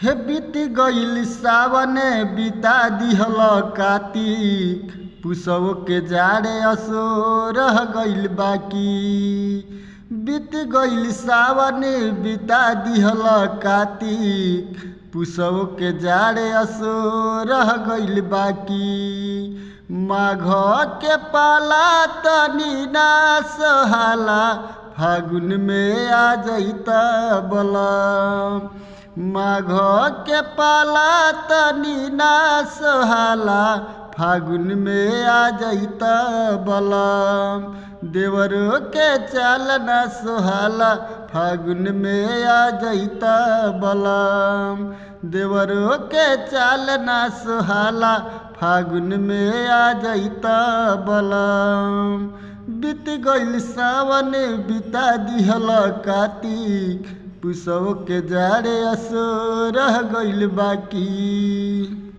हे बीत गईल सावने बिता दिहल कार्तिक पुसव के जाड़े असो रह गईल बाकी। बीत गईल सावने बिता दिहल कार्तिक पुसव के जाड़े असो रह गईल बाकी। माघ के पाला तनी ना सहाला फागुन में आ जईता बला। माघ के पाला तनी ना सहाला फागुन में आ जईता बलम। देवरों के चाल ना सुहाला फागुन में आ जईता बलम। देवरों के चाल ना सुहाला फागुन में आ जईता बलम। बीत गईल सावन बिता दिहल कार्तिक पुसव के जाड़े असो रह गईल बाकी।